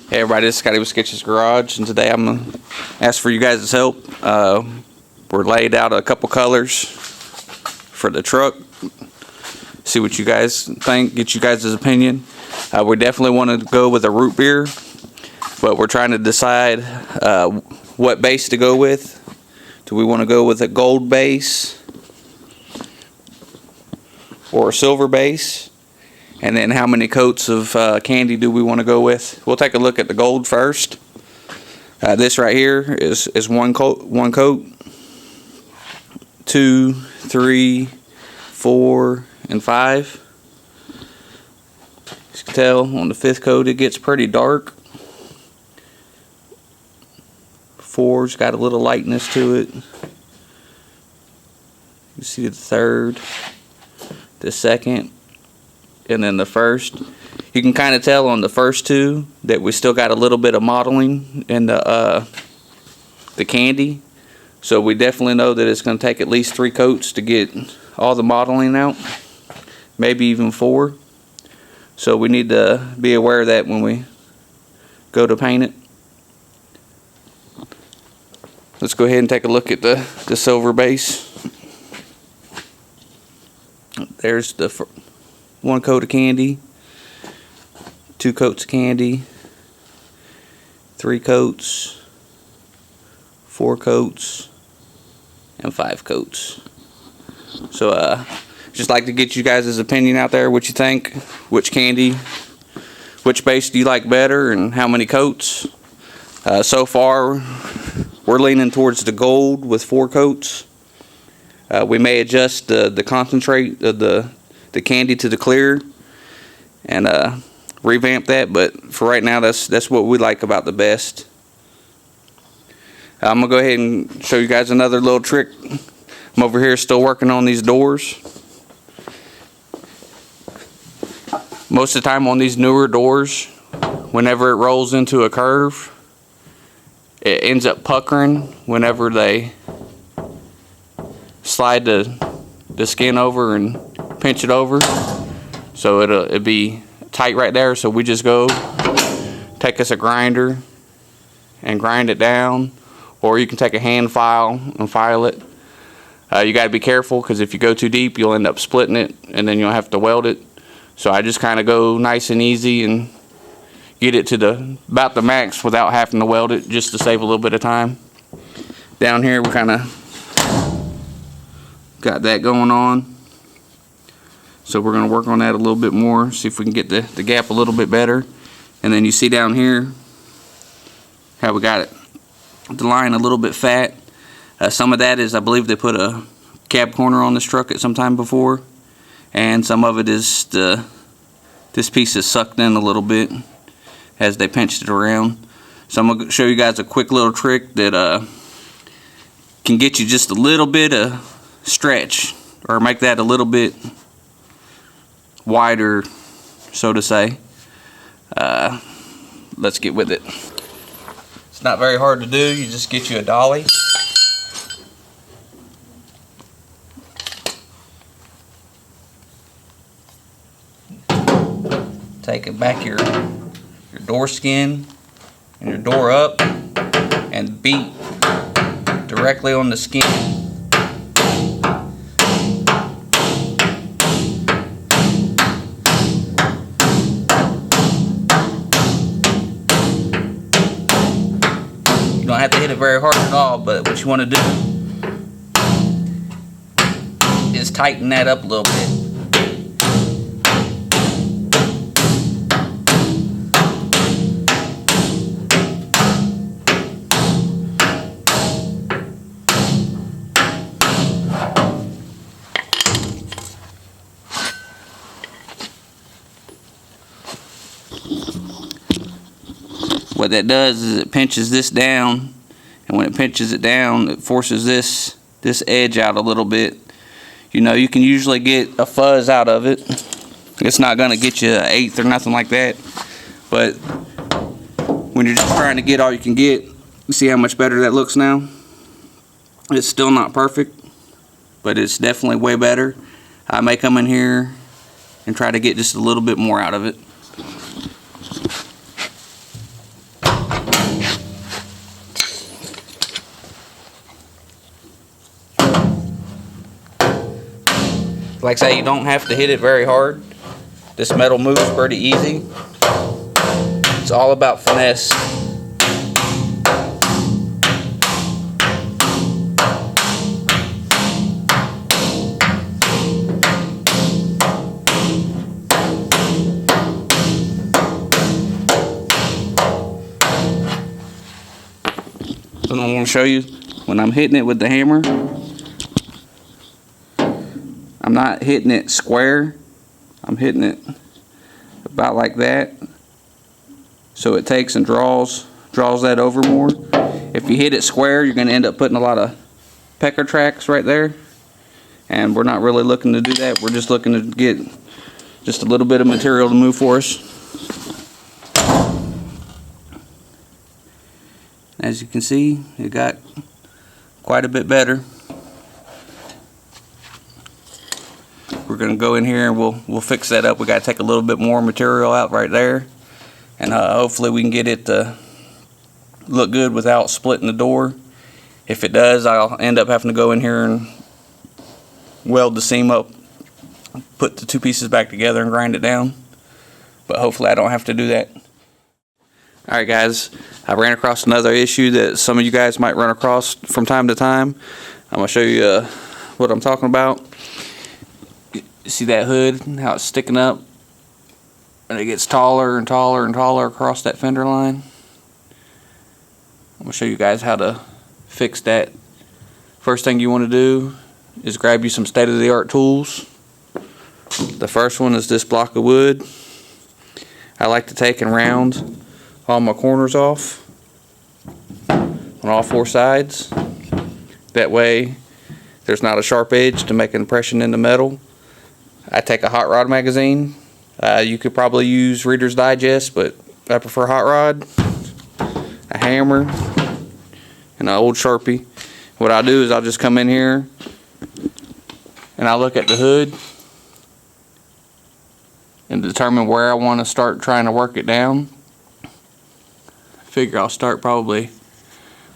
Hey everybody, this is Scotty with Sketchy's Garage, and today I'm going to ask for you guys' help. We're laid out a couple colors for the truck. See what you guys think, get you guys' opinion. We definitely want to go with a root beer, but we're trying to decide what base to go with. Do we want to go with a gold base or a silver base? And then how many coats of candy do we want to go with? We'll take a look at the gold first. This right here is one coat, 2, 3, 4, and 5. As you can tell on the 5th coat it gets pretty dark. 4's got a little lightness to it. You see the 3rd, the 2nd, and then the 1st. You can kind of tell on the first 2 that we still got a little bit of mottling in the candy. So we definitely know that it's going to take at least 3 coats to get all the mottling out, maybe even 4. So we need to be aware of that when we go to paint it. Let's go ahead and take a look at the silver base. There's the 1 coat of candy, 2 coats of candy, 3 coats, 4 coats, and 5 coats. So just like to get you guys' opinion out there, what you think, which candy, which base do you like better, and how many coats. So far we're leaning towards the gold with 4 coats. We may adjust the concentrate of the candy to the clear and revamp that, but for right now that's what we like about the best. I'm gonna go ahead and show you guys another little trick. I'm over here still working on these doors. Most of the time on these newer doors, whenever it rolls into a curve, it ends up puckering whenever they slide the skin over and pinch it over. So it'll be tight right there. So we just go take us a grinder and grind it down, or you can take a hand file and file it. You got to be careful, because if you go too deep you'll end up splitting it and then you'll have to weld it. So I just kind of go nice and easy and get it to about the max without having to weld it, just to save a little bit of time. Down here we kind of got that going on. So we're going to work on that a little bit more, see if we can get the gap a little bit better. And then you see down here how we got it, the line a little bit fat. Some of that is, I believe they put a cab corner on this truck at some time before, and some of it is this piece is sucked in a little bit as they pinched it around. So I'm going to show you guys a quick little trick that can get you just a little bit of stretch, or make that a little bit wider, so to say. Let's get with it. It's not very hard to do. You just get you a dolly. Take it back your door skin and your door up and beat directly on the skin. You don't have to hit it very hard at all, but what you want to do is tighten that up a little bit. What that does is it pinches this down, and when it pinches it down, it forces this edge out a little bit. You know, you can usually get a fuzz out of it. It's not going to get you an 1/8 or nothing like that, but when you're just trying to get all you can get, you see how much better that looks now? It's still not perfect, but it's definitely way better. I may come in here and try to get just a little bit more out of it. Like I say, you don't have to hit it very hard. This metal moves pretty easy. It's all about finesse. So I'm going to show you when I'm hitting it with the hammer. I'm not hitting it square. I'm hitting it about like that. So it takes and draws that over more. If you hit it square, you're going to end up putting a lot of pecker tracks right there. And we're not really looking to do that. We're just looking to get just a little bit of material to move for us. As you can see, it got quite a bit better. We're going to go in here and we'll fix that up. We got to take a little bit more material out right there, and hopefully we can get it to look good without splitting the door. If it does, I'll end up having to go in here and weld the seam up, put the two pieces back together and grind it down. But hopefully I don't have to do that. Alright guys, I ran across another issue that some of you guys might run across from time to time. I'm going to show you what I'm talking about. See that hood, how it's sticking up, and it gets taller and taller and taller across that fender line. I'm going to show you guys how to fix that. First thing you want to do is grab you some state-of-the-art tools. The first one is this block of wood. I like to take and round all my corners off on all four sides. That way there's not a sharp edge to make an impression in the metal. I take a hot rod magazine. You could probably use Reader's Digest, but I prefer hot rod, a hammer, and an old Sharpie. What I'll do is I'll just come in here and I'll look at the hood and determine where I want to start trying to work it down. Figure I'll start probably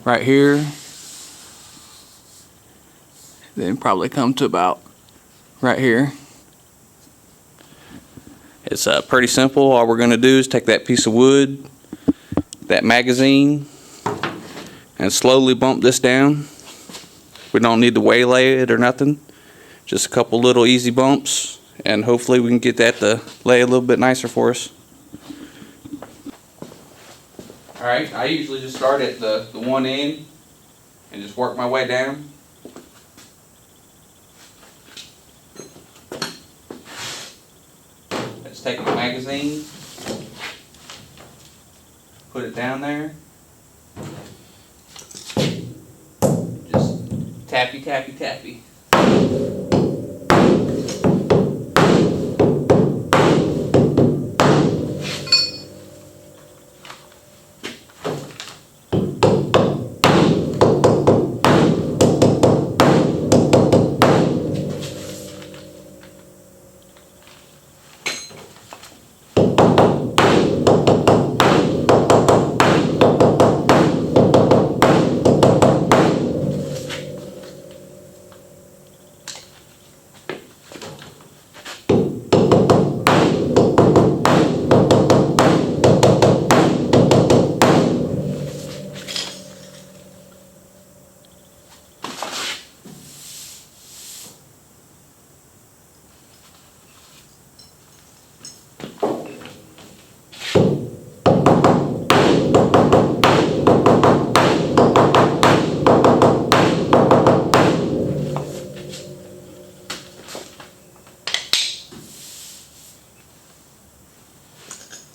right here, then probably come to about right here. It's pretty simple. All we're going to do is take that piece of wood, that magazine, and slowly bump this down. We don't need to waylay it or nothing, just a couple little easy bumps, and hopefully we can get that to lay a little bit nicer for us. Alright, I usually just start at the one end and just work my way down. Let's take my magazine, put it down there, just tappy, tappy, tappy.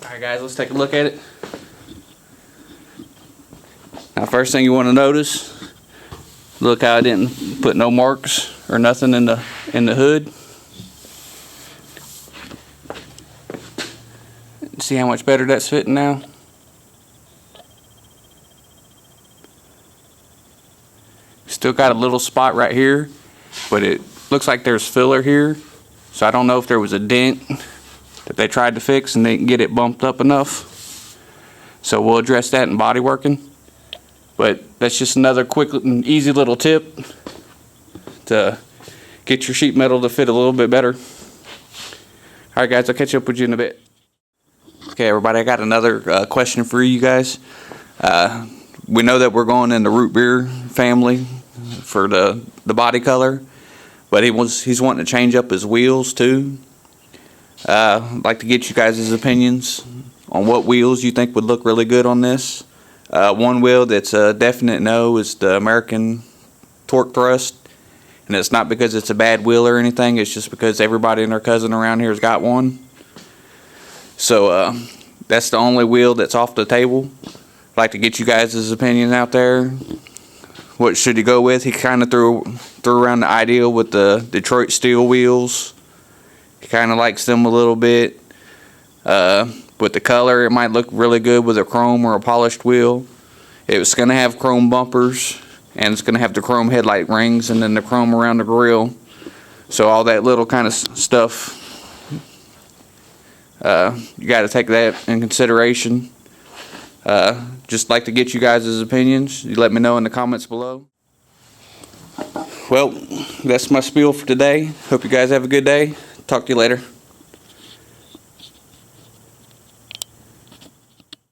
Alright guys, let's take a look at it. Now first thing you want to notice, look how I didn't put no marks or nothing in the hood. See how much better that's fitting now? Still got a little spot right here, but it looks like there's filler here, so I don't know if there was a dent that they tried to fix and they didn't get it bumped up enough. So we'll address that in body working. But that's just another quick and easy little tip to get your sheet metal to fit a little bit better. Alright guys, I'll catch up with you in a bit. Okay everybody, I got another question for you guys. We know that we're going in the root beer family for the body color, but he's wanting to change up his wheels too. I'd like to get you guys' opinions on what wheels you think would look really good on this. One wheel that's a definite no is the American Torque Thrust, and it's not because it's a bad wheel or anything, it's just because everybody and their cousin around here has got one. So that's the only wheel that's off the table. I'd like to get you guys' opinion out there. What should he go with? He kind of threw around the idea with the Detroit steel wheels. He kind of likes them a little bit. With the color, it might look really good with a chrome or a polished wheel. It's going to have chrome bumpers, and it's going to have the chrome headlight rings, and then the chrome around the grill. So all that little kind of stuff, you got to take that in consideration. Just like to get you guys' opinions. You let me know in the comments below. Well, that's my spiel for today. Hope you guys have a good day. Talk to you later.